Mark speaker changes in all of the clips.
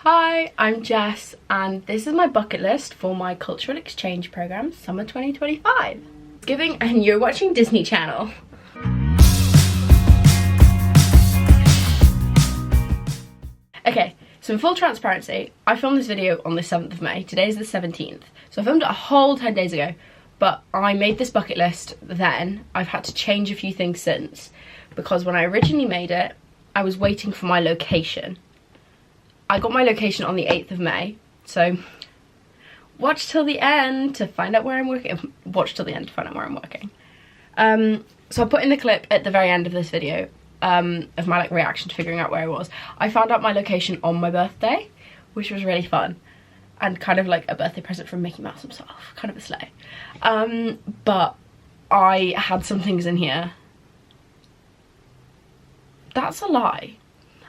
Speaker 1: Hi, I'm Jess and this is my bucket list for my cultural exchange program summer 2025. Thanksgiving and you're watching Disney Channel. Okay, so in full transparency, I filmed this video on the 7th of May. Today's the 17th. So I filmed it a whole 10 days ago, but I made this bucket list then. I've had to change a few things since because when I originally made it, I was waiting for my location. I got my location on the 8th of May, so watch till the end to find out where I'm working. Watch till the end to find out where I'm working. So I put in the clip at the very end of this video of my reaction to figuring out where I was. I found out my location on my birthday, which was really fun and kind of like a birthday present from Mickey Mouse himself, kind of a sleigh. But I had some things in here. That's a lie.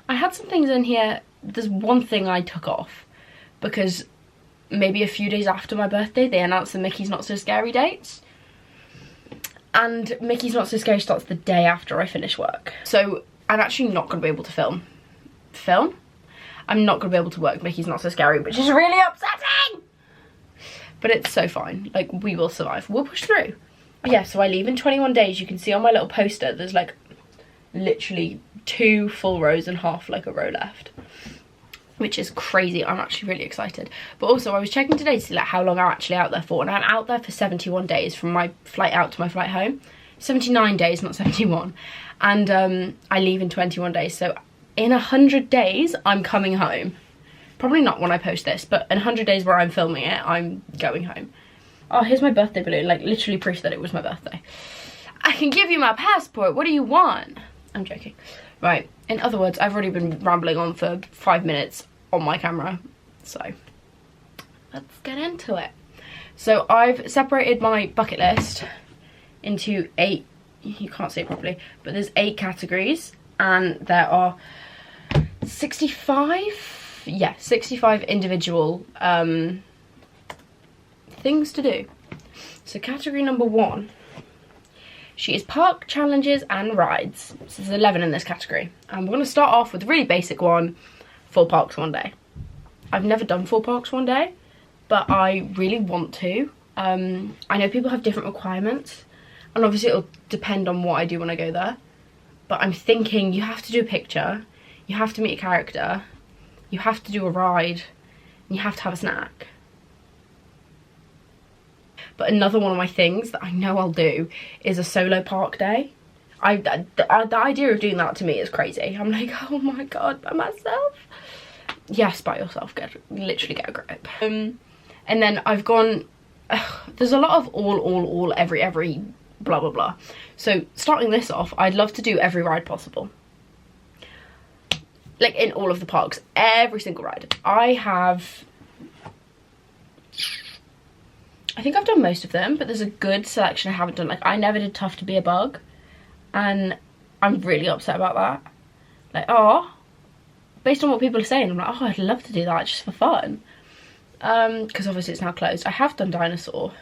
Speaker 1: I had some things in here. There's one thing I took off because maybe a few days after my birthday they announced the Mickey's Not So Scary dates, and Mickey's Not So Scary starts the day after I finish work, so I'm actually not going to be able to film. I'm not going to be able to work Mickey's Not So Scary, which is really upsetting, but it's so fine. Like, we will survive, we'll push through. Yeah, so I leave in 21 days. You can see on my little poster there's like literally 2 full rows and half like a row left, which is crazy. I'm actually really excited. But also I was checking today to see like how long I'm actually out there for, and I'm out there for 71 days from my flight out to my flight home. 79 days, not 71. And I leave in 21 days, so in 100 days I'm coming home. Probably not when I post this, but in 100 days where I'm filming it, I'm going home. Oh, here's my birthday balloon, like literally proof that it was my birthday. I can give you my passport, what do you want? I'm joking. Right, in other words, I've already been rambling on for 5 minutes on my camera, so let's get into it. So I've separated my bucket list into 8, you can't see it properly, but there's 8 categories, and there are 65 individual things to do. So category number 1, she is park challenges and rides. So there's 11 in this category. And we're going to start off with a really basic one, 4 parks one day. I've never done 4 parks one day, but I really want to. I know people have different requirements, and obviously it'll depend on what I do when I go there. But I'm thinking you have to do a picture, you have to meet a character, you have to do a ride, and you have to have a snack. But another one of my things that I know I'll do is a solo park day. The idea of doing that to me is crazy. I'm like, oh my god, by myself? Yes, by yourself, literally get a grip. And then I've gone, there's a lot of all, every, blah, blah, blah. So starting this off, I'd love to do every ride possible. Like in all of the parks, every single ride. I think I've done most of them, but there's a good selection I haven't done. Like, I never did Tough to Be a Bug, and I'm really upset about that. Like, oh, based on what people are saying, I'm like, oh, I'd love to do that just for fun. Because obviously it's now closed. I have done Dinosaur,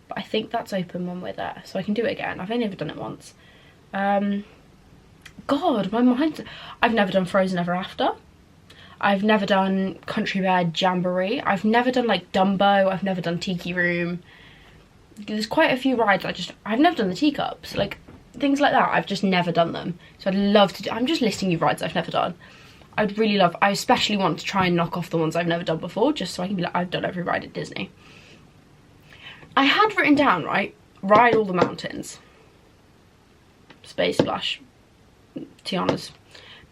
Speaker 1: but I think that's open when we're there, so I can do it again. I've only ever done it once. God, my mind. I've never done Frozen Ever After. I've never done Country Bear Jamboree. I've never done like Dumbo. I've never done Tiki Room. There's quite a few rides I've never done the teacups, like things like that. I've just never done them. So I'd love to do, I'm just listing you rides I've never done. I'd really love, I especially want to try and knock off the ones I've never done before, just so I can be like, I've done every ride at Disney. I had written down, right, ride all the mountains. Space Splash, Tiana's,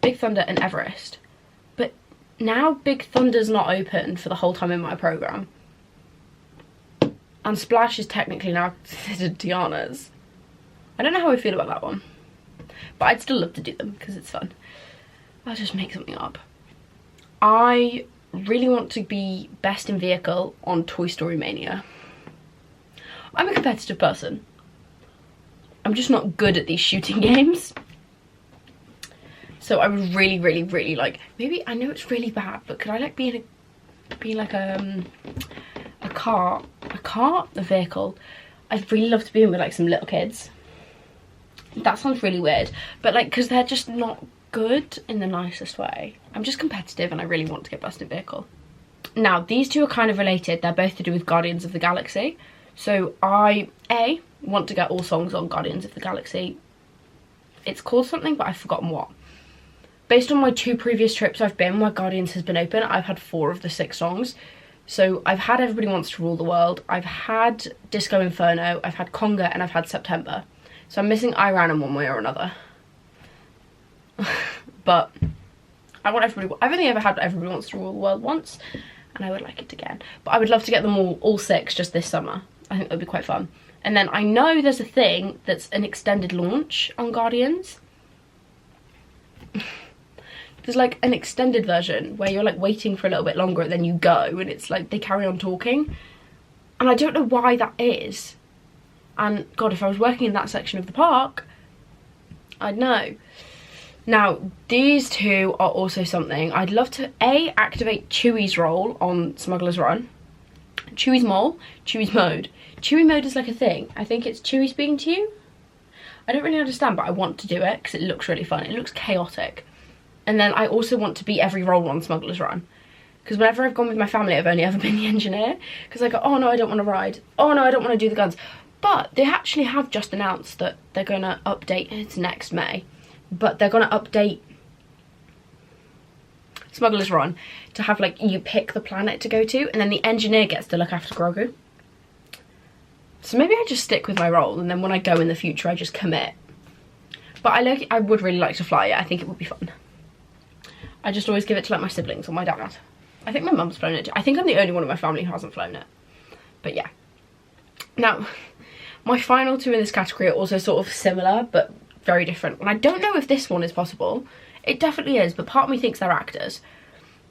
Speaker 1: Big Thunder and Everest. But now Big Thunder's not open for the whole time in my program, and Splash is technically now considered Tiana's. I don't know how I feel about that one, but I'd still love to do them because it's fun. I'll just make something up. I really want to be best in vehicle on Toy Story Mania. I'm a competitive person. I'm just not good at these shooting games. So I would really, really, really like, maybe, I know it's really bad, but could I like be like a vehicle? I'd really love to be in with like some little kids. That sounds really weird, but like, because they're just not good in the nicest way. I'm just competitive and I really want to get best in vehicle. Now, these two are kind of related. They're both to do with Guardians of the Galaxy. So I, want to get all songs on Guardians of the Galaxy. It's called something, but I've forgotten what. Based on my 2 previous trips I've been where Guardians has been open, I've had 4 of the 6 songs. So I've had Everybody Wants to Rule the World, I've had Disco Inferno, I've had Conga, and I've had September. So I'm missing Iran in one way or another. But I want everybody. I've only ever had Everybody Wants to Rule the World once, and I would like it again. But I would love to get them all 6 just this summer. I think that would be quite fun. And then I know there's a thing that's an extended launch on Guardians. There's like an extended version where you're like waiting for a little bit longer and then you go and it's like they carry on talking. And I don't know why that is. And God, if I was working in that section of the park, I'd know. Now, these 2 are also something. I'd love to activate Chewie's role on Smuggler's Run. Chewie's mole, Chewie's mode. Chewie mode is like a thing. I think it's Chewie speaking to you. I don't really understand, but I want to do it because it looks really fun. It looks chaotic. And then I also want to beat every role on Smuggler's Run. Because whenever I've gone with my family, I've only ever been the engineer. Because I go, oh no, I don't want to ride. Oh no, I don't want to do the guns. But they actually have just announced that they're going to update, it's next May, but they're going to update Smuggler's Run to have like, you pick the planet to go to and then the engineer gets to look after Grogu. So maybe I just stick with my role and then when I go in the future, I just commit. But I would really like to fly it. I think it would be fun. I just always give it to like my siblings or my dad. I think my mum's flown it too. I think I'm the only one in my family who hasn't flown it. But yeah. Now, my final 2 in this category are also sort of similar, but very different. And I don't know if this one is possible. It definitely is, but part of me thinks they're actors.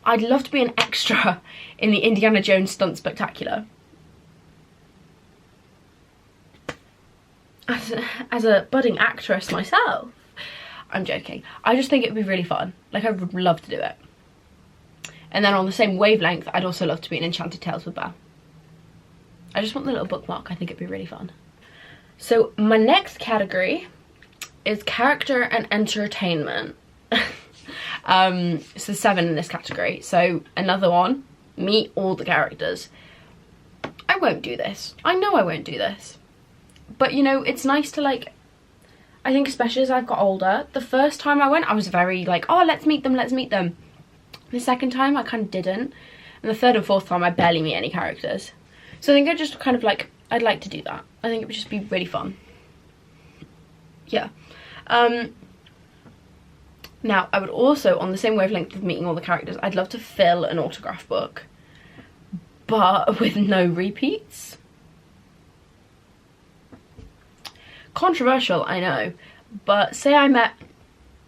Speaker 1: I'd love to be an extra in the Indiana Jones Stunt Spectacular. As a budding actress myself. I'm joking. I just think it would be really fun. Like, I would love to do it. And then on the same wavelength, I'd also love to be in Enchanted Tales with Belle. I just want the little bookmark. I think it'd be really fun. So my next category is character and entertainment. So there's 7 in this category. So another one, meet all the characters. I won't do this. I know I won't do this. But you know, it's nice to like, I think especially as I've got older, the first time I went, I was very like, oh, let's meet them, let's meet them. The second time, I kind of didn't. And the third and fourth time, I barely meet any characters. So I think I just kind of like, I'd like to do that. I think it would just be really fun. Yeah. Now, I would also, on the same wavelength of meeting all the characters, I'd love to fill an autograph book. But with no repeats. Controversial, I know, but say I met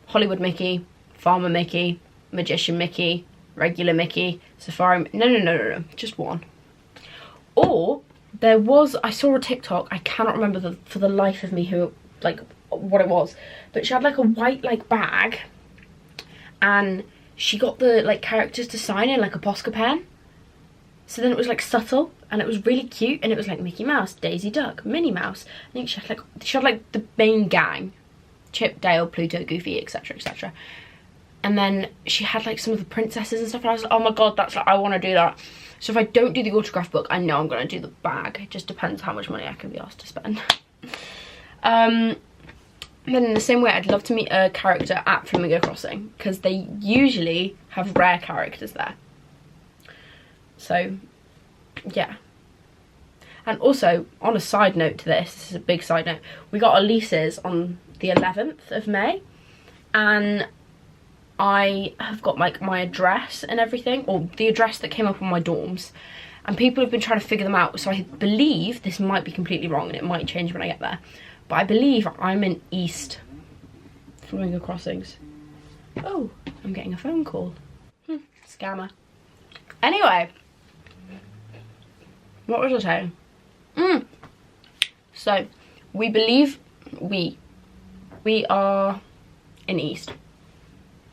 Speaker 1: Hollywood Mickey, Farmer Mickey, Magician Mickey, regular Mickey, Safari, no, just one. Or there was, I saw a TikTok, I cannot remember for the life of me who, like, what it was, but she had like a white like bag and she got the like characters to sign in like a Posca pen. So then it was like subtle and it was really cute and it was like Mickey Mouse, Daisy Duck, Minnie Mouse. I think she had like the main gang, Chip, Dale, Pluto, Goofy, etc, etc. And then she had like some of the princesses and stuff and I was like, oh my god, that's like, I want to do that. So if I don't do the autograph book, I know I'm going to do the bag. It just depends how much money I can be asked to spend. And then in the same way, I'd love to meet a character at Flamingo Crossing because they usually have rare characters there. So, yeah. And also, on a side note to this is a big side note, we got our leases on the 11th of May and I have got like my address and everything, or the address that came up on my dorms, and people have been trying to figure them out, so I believe, this might be completely wrong and it might change when I get there, but I believe I'm in East Flamingo Crossings. Oh, I'm getting a phone call. Scammer. Anyway, what was I saying? So, we believe we are in East,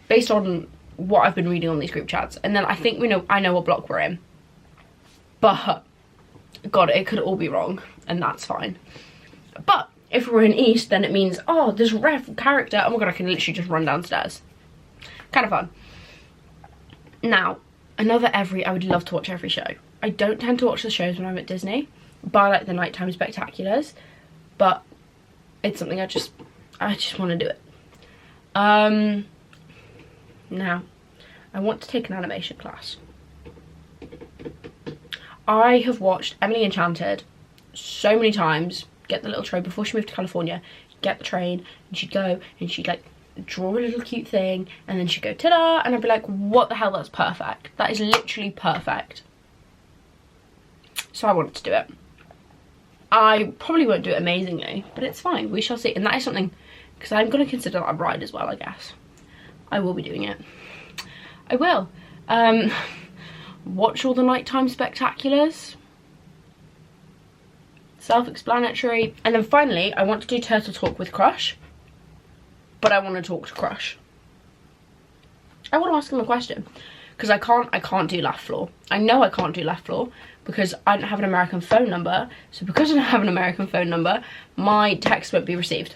Speaker 1: based on what I've been reading on these group chats, and then I think I know what block we're in, but god, it could all be wrong and that's fine. But if we're in East, then it means, oh, there's a rare character, oh my god, I can literally just run downstairs. kind of fun. Now, I would love to watch every show. I don't tend to watch the shows when I'm at Disney, but I like the nighttime spectaculars, but it's something I just want to do it. Now, I want to take an animation class. I have watched Emily Enchanted so many times. Get the little tray before she moved to California. Get the train, and she'd go, and she'd like draw a little cute thing, and then she'd go ta-da, and I'd be like, what the hell, that's perfect. That is literally perfect. So I wanted to do it. I probably won't do it amazingly, but it's fine, we shall see. And that is something, because I'm going to consider that a ride as well, I guess. I will be doing it. I will. Watch all the nighttime spectaculars. Self-explanatory. And then finally, I want to do Turtle Talk with Crush. But I want to talk to Crush. I want to ask him a question. Because I can't do Laugh Floor. I know I can't do Laugh Floor because I don't have an American phone number. So because I don't have an American phone number, my text won't be received.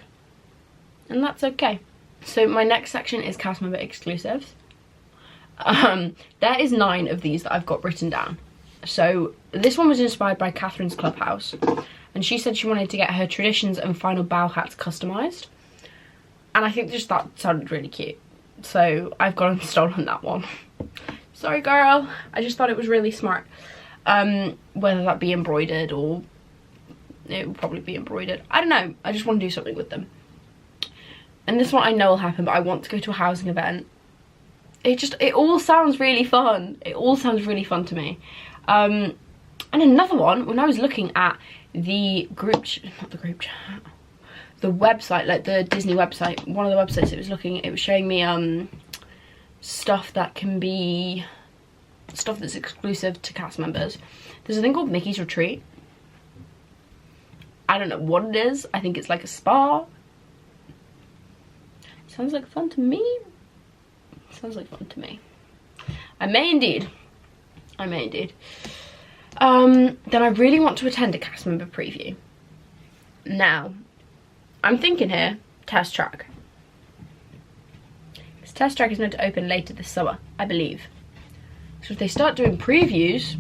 Speaker 1: And that's okay. So my next section is cast member exclusives. There is 9 of these that I've got written down. So this one was inspired by Catherine's Clubhouse, and she said she wanted to get her traditions and final bow hats customized, and I think just that sounded really cute, so I've gone and stolen that one. Sorry girl, I just thought it was really smart. Whether that be embroidered, or it will probably be embroidered, I don't know, I just want to do something with them. And this one I know will happen, but I want to go to a housing event. It all sounds really fun. It all sounds really fun to me. And another one, when I was looking at the the website, like the Disney website, one of the websites it was showing me stuff that's exclusive to cast members. There's a thing called Mickey's Retreat. I don't know what it is. I think it's like a spa. Sounds like fun to me. Sounds like fun to me. I may indeed. Then I really want to attend a cast member preview. Now, I'm thinking here, Test Track. Because Test Track is meant to open later this summer, I believe. So if they start doing previews,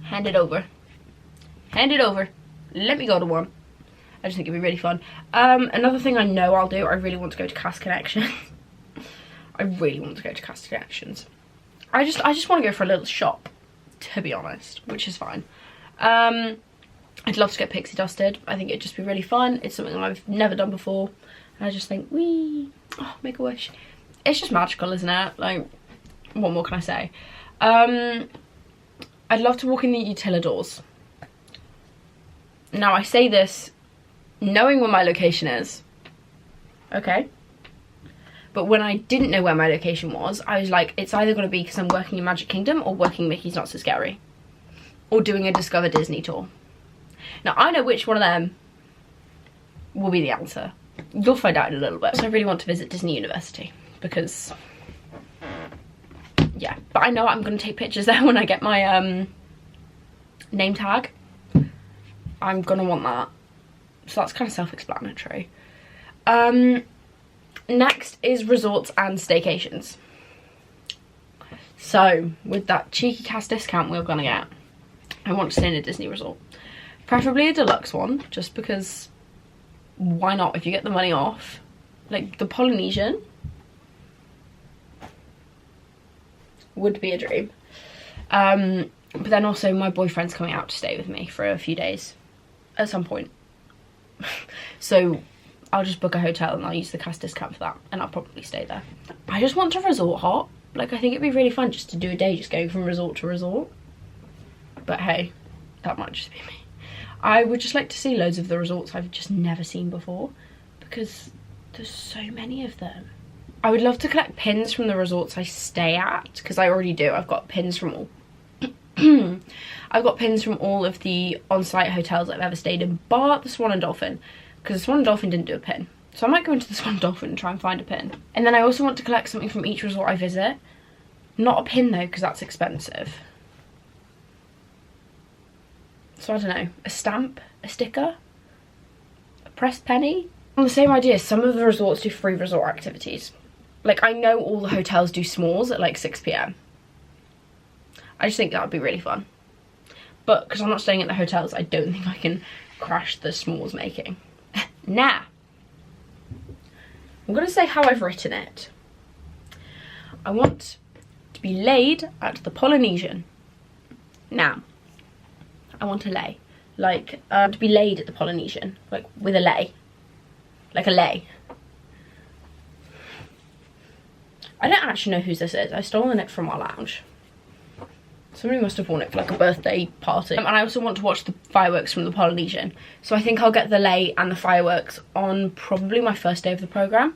Speaker 1: hand it over. Hand it over. Let me go to one. I just think it'd be really fun. Another thing I know I'll do, I really want to go to Cast Connection. I really want to go to Cast Connections. I just want to go for a little shop, to be honest, which is fine. I'd love to get pixie dusted. I think it'd just be really fun. It's something I've never done before. And I just think, wee, oh, make a wish. It's just magical, isn't it? Like, what more can I say? I'd love to walk in the Utilidors. Now, I say this knowing where my location is, okay, but when I didn't know where my location was, I was like, it's either going to be because I'm working in Magic Kingdom or working Mickey's Not So Scary, or doing a Discover Disney tour. Now I know which one of them will be the answer. You'll find out in a little bit. So I really want to visit Disney University because, yeah, but I know I'm going to take pictures there when I get my name tag. I'm going to want that. So that's kind of self-explanatory. Next is resorts and staycations. So with that cheeky cast discount we're gonna get, I want to stay in a Disney resort. Preferably a deluxe one, just because why not? If you get the money off. Like the Polynesian would be a dream. But then also my boyfriend's coming out to stay with me for a few days at some point. So I'll just book a hotel and I'll use the cast discount for that, and I'll probably stay there. I just want to resort hop. Like, I think it'd be really fun just to do a day just going from resort to resort. But hey, that might just be me. I would just like to see loads of the resorts I've just never seen before, because there's so many of them. I would love to collect pins from the resorts I stay at, because I already do. I've got pins from all I've got pins from all of the on-site hotels I've ever stayed in, bar the Swan and Dolphin, because the Swan and Dolphin didn't do a pin. So I might go into the Swan and Dolphin and try and find a pin. And then I also want to collect something from each resort I visit. Not a pin though, because that's expensive. So I don't know, a stamp, a sticker, a pressed penny, On the same idea, some of the resorts do free resort activities. Like, I know all the hotels do s'mores at like 6 p.m. I just think that would be really fun. But because I'm not staying at the hotels, I don't think I can crash the s'mores making. Nah. I'm gonna say how I've written it. I want to be laid at the Polynesian. Now, I want to lay. Like, to be laid at the Polynesian. Like, with a lay. Like a lay. I don't actually know whose this is. I've stolen it from our lounge. Somebody must have worn it for like a birthday party. And I also want to watch the fireworks from the Polynesian. So I think I'll get the lei and the fireworks on probably my first day of the programme.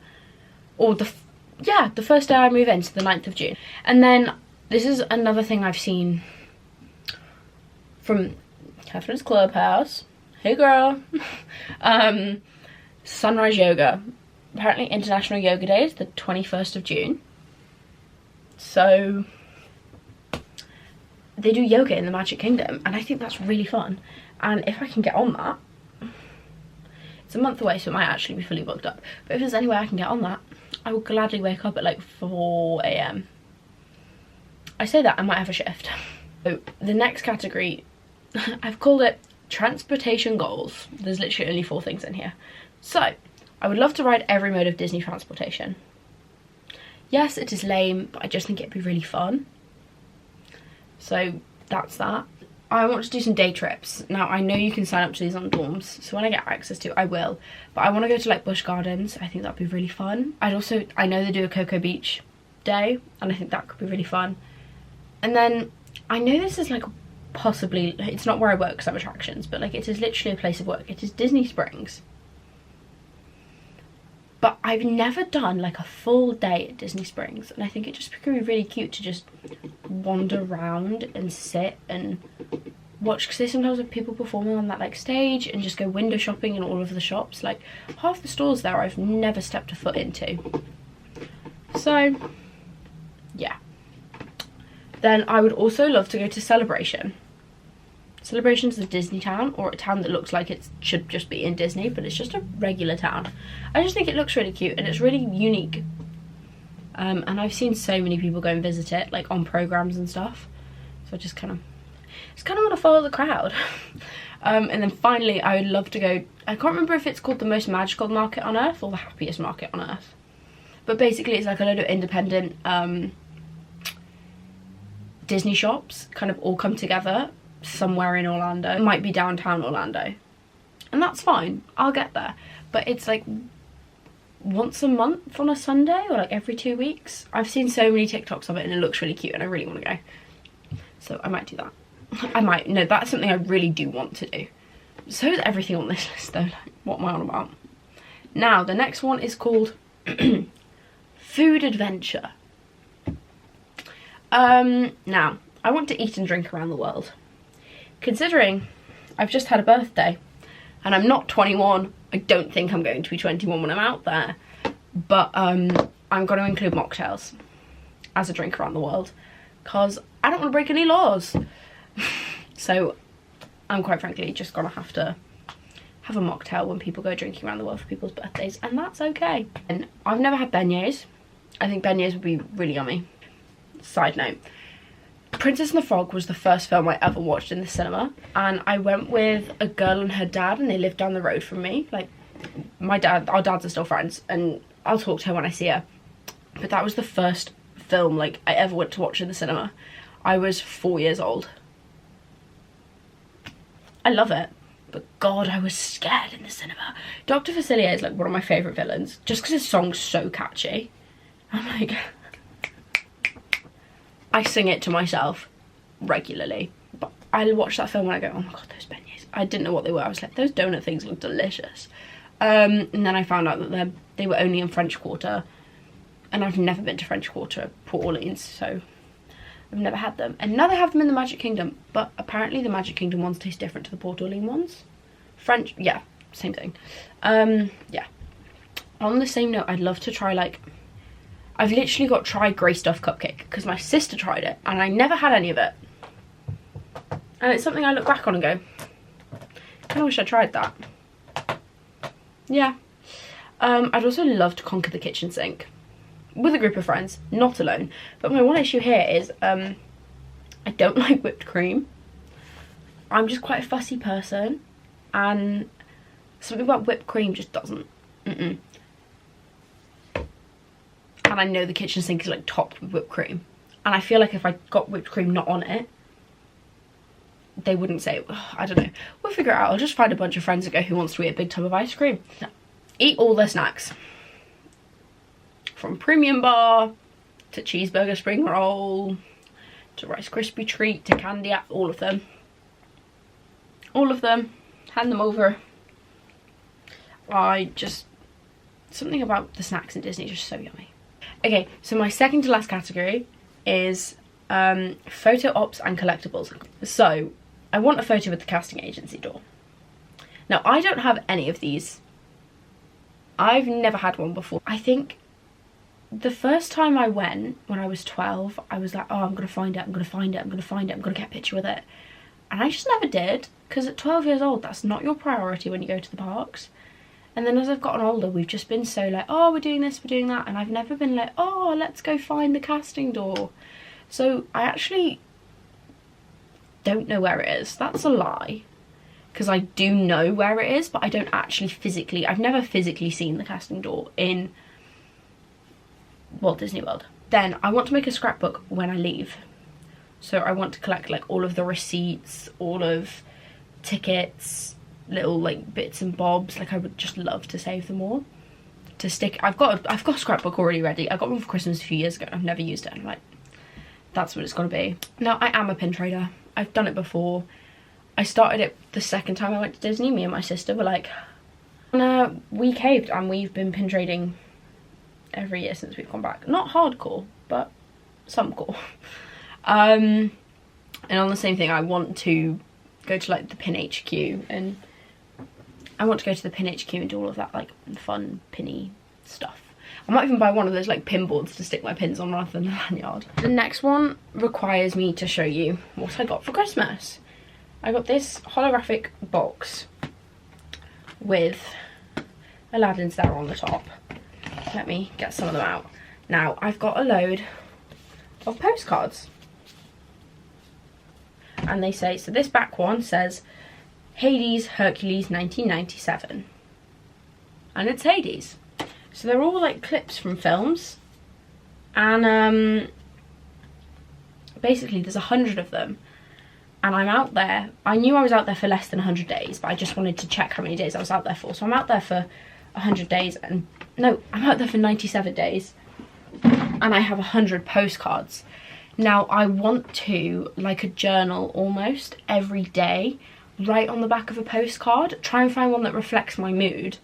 Speaker 1: Or the first day I move in, so the 9th of June. And then this is another thing I've seen from Catherine's Clubhouse. Hey girl. Sunrise yoga. Apparently International Yoga Day is the 21st of June. So they do yoga in the Magic Kingdom, and I think that's really fun. And if I can get on that, it's a month away, so it might actually be fully booked up. But if there's any way I can get on that, I will gladly wake up at like 4 AM. I say that, I might have a shift. So the next category, I've called it transportation goals. There's literally only 4 things in here. So, I would love to ride every mode of Disney transportation. Yes, it is lame, but I just think it'd be really fun. So that's that. I want to do some day trips. Now, I know you can sign up to these on dorms, so when I get access to it, I will. But I want to go to like Busch Gardens. I think that'd be really fun. I know they do a Cocoa Beach day, and I think that could be really fun. And then, I know this is like possibly, it's not where I work because I have attractions, but like it is literally a place of work. It is Disney Springs. But I've never done like a full day at Disney Springs, and I think it just could be really cute to just wander around and sit and watch, because they sometimes have people performing on that like stage, and just go window shopping in all of the shops. Like half the stores there I've never stepped a foot into. So yeah. Then I would also love to go to Celebration. Celebration's a Disney town, or a town that looks like it should just be in Disney, but it's just a regular town. I just think it looks really cute and it's really unique. And I've seen so many people go and visit it, like on programs and stuff. So I just kind of want to follow the crowd. And then finally, I would love to go, I can't remember if it's called the most magical market on earth or the happiest market on earth. But basically it's like a load of independent Disney shops kind of all come together somewhere in Orlando. It might be downtown Orlando, and that's fine, I'll get there. But it's like once a month on a Sunday, or like every 2 weeks. I've seen so many TikToks of it and it looks really cute, and I really want to go, so I might do that. No, that's something I really do want to do. So is everything on this list though. Like, what am I on about? Now the next one is called food adventure. Now I want to eat and drink around the world. Considering I've just had a birthday and I'm not 21, I don't think I'm going to be 21 when I'm out there, but I'm going to include mocktails as a drink around the world, because I don't want to break any laws. So I'm quite frankly just going to have a mocktail when people go drinking around the world for people's birthdays, and that's okay. And I've never had beignets. I think beignets would be really yummy. Side note, Princess and the Frog was the first film I ever watched in the cinema, and I went with a girl and her dad, and they lived down the road from me. Like, our dads are still friends, and I'll talk to her when I see her. But that was the first film like I ever went to watch in the cinema. I was 4 years old. I love it, but God, I was scared in the cinema. Dr. Facilier is like one of my favourite villains, just because his song's so catchy. I'm like, I sing it to myself regularly. But I watch that film and I go, oh my God, those beignets. I didn't know what they were. I was like, those donut things look delicious. And then I found out that they were only in French Quarter, and I've never been to French Quarter, Port Orleans, so I've never had them. And now they have them in the Magic Kingdom, but apparently the Magic Kingdom ones taste different to the Port Orleans ones. French, yeah, same thing. Yeah. On the same note, I'd love to try, like, I've literally got to try Grey Stuff Cupcake, because my sister tried it, and I never had any of it. And it's something I look back on and go, I kind of wish I tried that. Yeah. I'd also love to conquer the kitchen sink with a group of friends, not alone. But my one issue here is I don't like whipped cream. I'm just quite a fussy person, and something about whipped cream just doesn't. And I know the kitchen sink is like topped with whipped cream, and I feel like if I got whipped cream not on it, they wouldn't say, I don't know. We'll figure it out. I'll just find a bunch of friends and go, who wants to eat a big tub of ice cream? Eat all their snacks. From premium bar, to cheeseburger spring roll, to Rice Krispie treat, to candy, all of them. All of them. Hand them over. Something about the snacks in Disney is just so yummy. Okay, so my second to last category is photo ops and collectibles. So I want a photo with the casting agency door. Now, I don't have any of these. I've never had one before. I think the first time I went, when I was 12, I was like, oh, I'm gonna find it, I'm gonna find it, I'm gonna find it, I'm gonna get a picture with it. And I just never did, because at 12 years old, that's not your priority when you go to the parks. And then as I've gotten older, we've just been so like, oh, we're doing this, we're doing that. And I've never been like, oh, let's go find the casting door. So I actually don't know where it is. That's a lie. Because I do know where it is, but I don't actually physically, I've never physically seen the casting door in Walt Disney World. Then I want to make a scrapbook when I leave. So I want to collect like all of the receipts, all of tickets, little like bits and bobs. Like I would just love to save them all. To stick, I've got a scrapbook already ready. I got one for Christmas a few years ago. I've never used it. I'm like, that's what it's gonna be. Now I am a pin trader. I've done it before. I started it the second time I went to Disney. Me and my sister were like, we caved, and we've been pin trading every year since we've gone back. Not hardcore, but some core. And on the same thing, I want to go to like the pin HQ, and I want to go to the pin HQ and do all of that like fun pinny stuff. I might even buy one of those like pin boards to stick my pins on rather than a lanyard. The next one requires me to show you what I got for Christmas. I got this holographic box with Aladdin's there on the top. Let me get some of them out. Now, I've got a load of postcards. And they say, so this back one says, Hades Hercules 1997. And it's Hades. So they're all like clips from films. And basically there's 100 of them. And I'm out there. I knew I was out there for less than 100 days, but I just wanted to check how many days I was out there for. So I'm out there for 100 days, and no, I'm out there for 97 days. And I have 100 postcards. Now I want to, like a journal almost, every day, write on the back of a postcard. Try and find one that reflects my mood.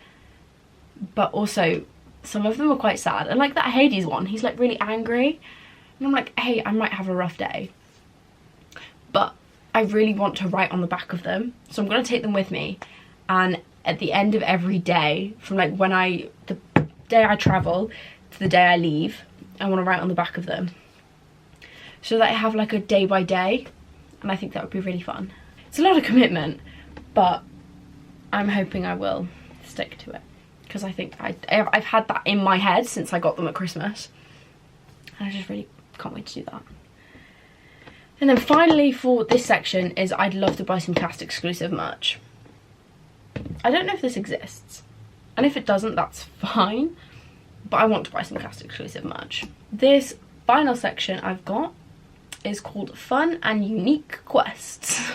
Speaker 1: But also, some of them are quite sad. And like that Hades one, he's like really angry. And I'm like, hey, I might have a rough day. But I really want to write on the back of them, so I'm going to take them with me, and at the end of every day, from like the day I travel to the day I leave, I want to write on the back of them, so that I have like a day by day, and I think that would be really fun. It's a lot of commitment, but I'm hoping I will stick to it, because I think I've had that in my head since I got them at Christmas, and I just really can't wait to do that. And then finally for this section is I'd love to buy some cast exclusive merch. I don't know if this exists, and if it doesn't, that's fine, but I want to buy some cast exclusive merch. This final section I've got is called Fun and Unique Quests.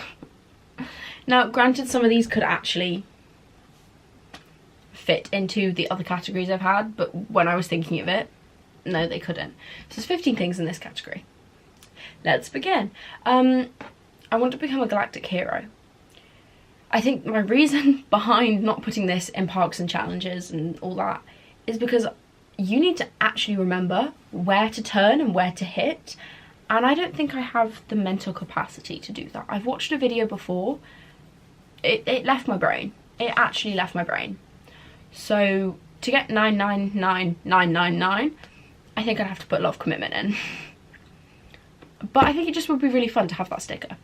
Speaker 1: Now granted, some of these could actually fit into the other categories I've had, but when I was thinking of it, no, they couldn't. So there's 15 things in this category. Let's begin. I want to become a galactic hero. I think my reason behind not putting this in parks and challenges and all that is because you need to actually remember where to turn and where to hit, and I don't think I have the mental capacity to do that. I've watched a video before. It left my brain. It actually left my brain. So to get 999,999, I think I'd have to put a lot of commitment in. But I think it just would be really fun to have that sticker.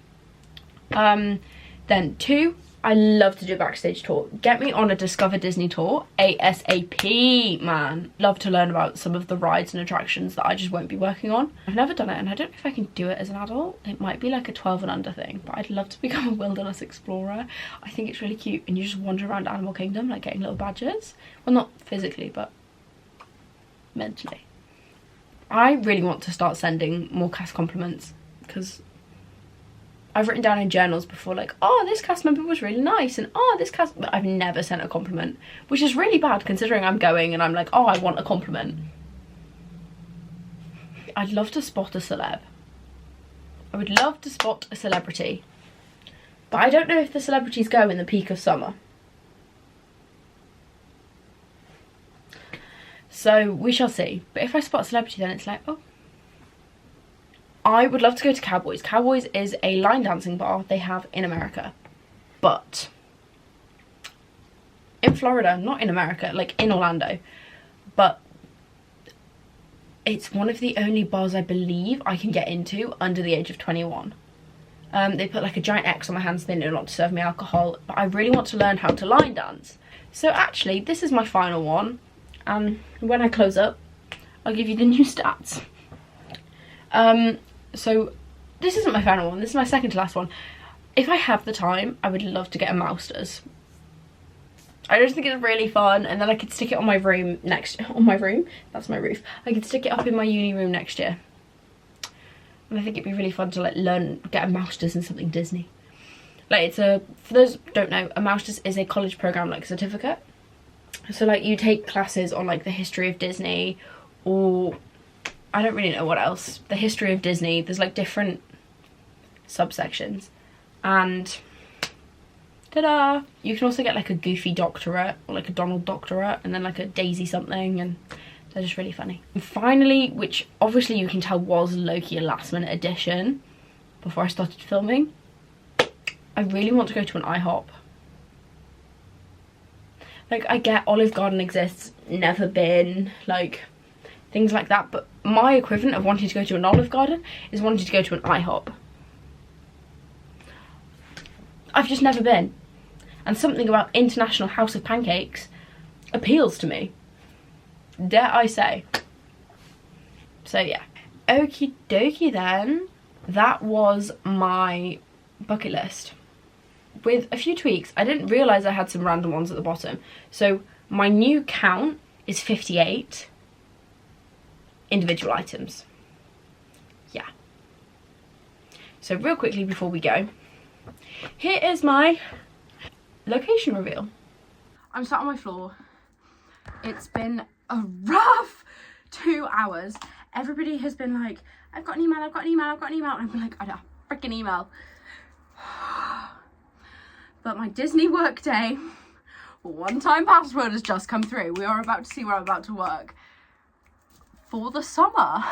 Speaker 1: Then 2, I love to do a backstage tour. Get me on a Discover Disney tour ASAP, man. Love to learn about some of the rides and attractions that I just won't be working on. I've never done it, and I don't know if I can do it as an adult. It might be like a 12 and under thing, but I'd love to become a wilderness explorer. I think it's really cute, and you just wander around Animal Kingdom like getting little badges. Well, not physically, but mentally. I really want to start sending more cast compliments, because I've written down in journals before, like, oh, this cast member was really nice, and oh, this cast, but I've never sent a compliment, which is really bad considering I'm going and I'm like, oh, I want a compliment. I'd love to spot a celeb. I would love to spot a celebrity, but I don't know if the celebrities go in the peak of summer. So we shall see. But if I spot a celebrity, then it's like, oh. I would love to go to Cowboys. Cowboys is a line dancing bar they have in America. But in Florida, not in America, like in Orlando. But it's one of the only bars I believe I can get into under the age of 21. They put like a giant X on my hands, they know not to serve me alcohol. But I really want to learn how to line dance. So actually, this is my final one. And when I close up, I'll give you the new stats. So this isn't my final one, this is my second to last one. If I have the time, I would love to get a Mousters. I just think it's really fun, and then I could stick it on my room that's my roof. I could stick it up in my uni room next year. And I think it'd be really fun to like get a Mousters in something Disney. Like for those who don't know, a Mousters is a college program like certificate. So like you take classes on like the history of Disney, or I don't really know what else. The history of Disney. There's like different subsections. And ta-da! You can also get like a Goofy doctorate or like a Donald doctorate, and then like a Daisy something, and they're just really funny. And finally, which obviously you can tell was low-key a last-minute addition before I started filming, I really want to go to an IHOP. Like, I get Olive Garden exists, never been, like things like that, but my equivalent of wanting to go to an Olive Garden is wanting to go to an IHOP. I've just never been, and something about International House of Pancakes appeals to me, dare I say. So yeah, okie dokie then. That was my bucket list with a few tweaks. I didn't realise I had some random ones at the bottom. So my new count is 58 individual items. Yeah. So real quickly before we go, here is my location reveal. I'm sat on my floor. It's been a rough 2 hours. Everybody has been like, I've got an email, I've got an email, I've got an email. And I've been like, I don't have a freaking email. But my Disney Workday one-time password has just come through. We are about to see where I'm about to work for the summer.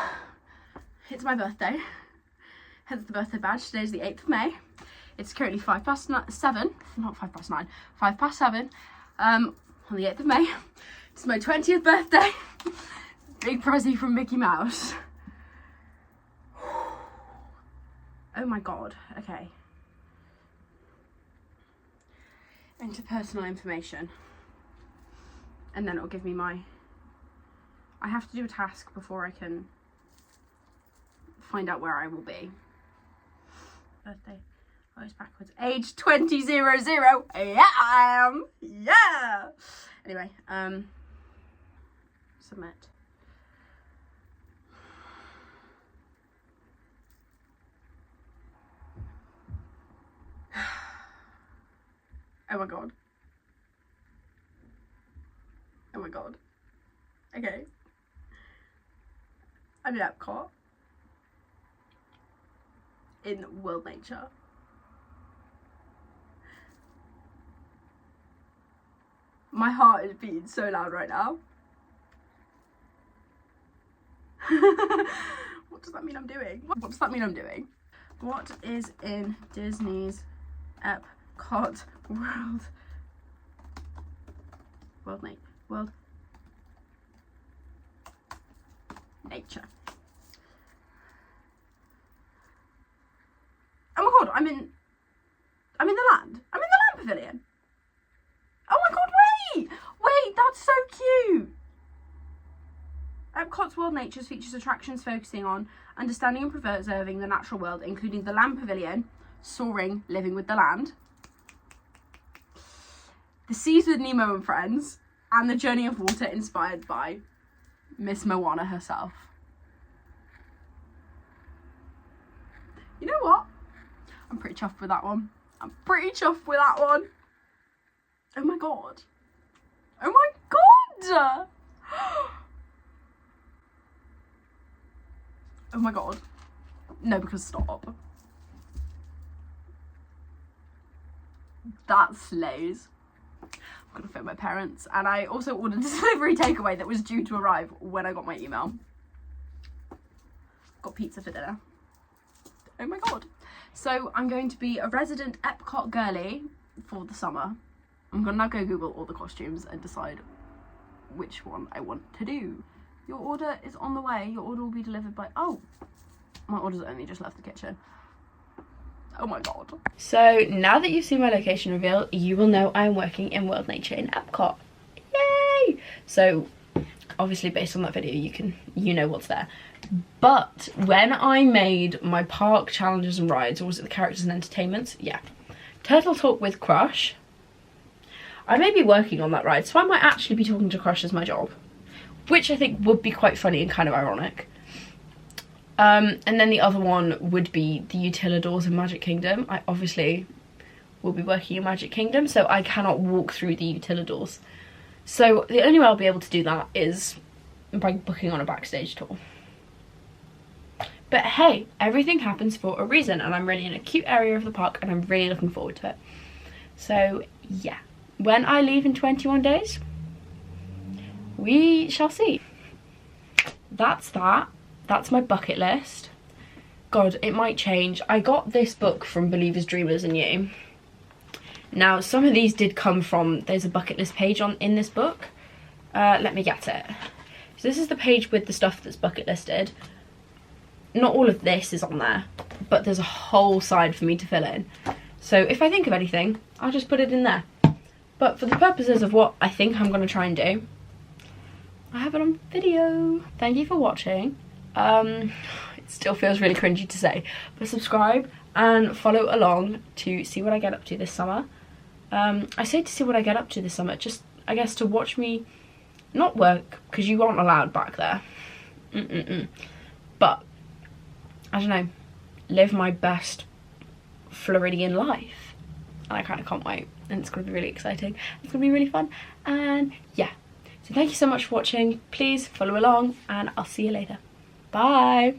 Speaker 1: It's my birthday, hence the birthday badge. Today's the 8th of May. It's currently 7:05, not 9:05, 7:05 on the 8th of May. It's my 20th birthday. Big present from Mickey Mouse. Oh my god, okay. Enter personal information. And then it'll give me my... I have to do a task before I can find out where I will be. Birthday. Oh, it's backwards. Age 2000. Yeah, I am. Yeah. Anyway, submit. Oh my god. Oh my god. Okay. I'm in Epcot. In World Nature. My heart is beating so loud right now. What does that mean I'm doing? What does that mean I'm doing? What is in Disney's Epcot World Nature? Oh my god, I'm in the land. I'm in the land Pavilion. Oh my god, wait! Wait, that's so cute! Epcot's World Nature features attractions focusing on understanding and preserving the natural world, including the Land Pavilion, Soaring, Living with the Land, The Seas with Nemo and Friends, and The Journey of Water, inspired by Miss Moana herself. You know what? I'm pretty chuffed with that one. I'm pretty chuffed with that one. Oh my god. Oh my god! Oh my god. No, because stop. That slays. I'm gonna phone my parents. And I also ordered a delivery takeaway that was due to arrive when I got my email. Got pizza for dinner. Oh my god. So I'm going to be a resident Epcot girly for the summer. I'm gonna now go Google all the costumes and decide which one I want to do. Your order is on the way. Your order will be delivered by... Oh, my order's only just left the kitchen. Oh my god. So now that you've seen my location reveal, you will know I'm working in World Nature in Epcot. Yay! So obviously based on that video, you know what's there. But when I made my park challenges and rides, or was it the characters and entertainments? Yeah. Turtle Talk with Crush. I may be working on that ride, so I might actually be talking to Crush as my job, which I think would be quite funny and kind of ironic. And then the other one would be the Utilidors in Magic Kingdom. I obviously will be working in Magic Kingdom, so I cannot walk through the Utilidors. So the only way I'll be able to do that is by booking on a backstage tour. But hey, everything happens for a reason, and I'm really in a cute area of the park, and I'm really looking forward to it. So yeah, when I leave in 21 days, we shall see. That's that. That's my bucket list. God, it might change. I got this book from Believers, Dreamers and You. Now, some of these did come from, there's a bucket list page in this book. Let me get it. So this is the page with the stuff that's bucket listed. Not all of this is on there, but there's a whole side for me to fill in. So if I think of anything, I'll just put it in there. But for the purposes of what I think I'm going to try and do, I have it on video. Thank you for watching. It still feels really cringy to say, but subscribe and follow along to see what I get up to this summer. I say to see what I get up to this summer, just I guess to watch me not work, because you aren't allowed back there. But I don't know, live my best Floridian life, and I kind of can't wait, and it's going to be really exciting. It's going to be really fun, and yeah. So thank you so much for watching. Please follow along, and I'll see you later. Bye.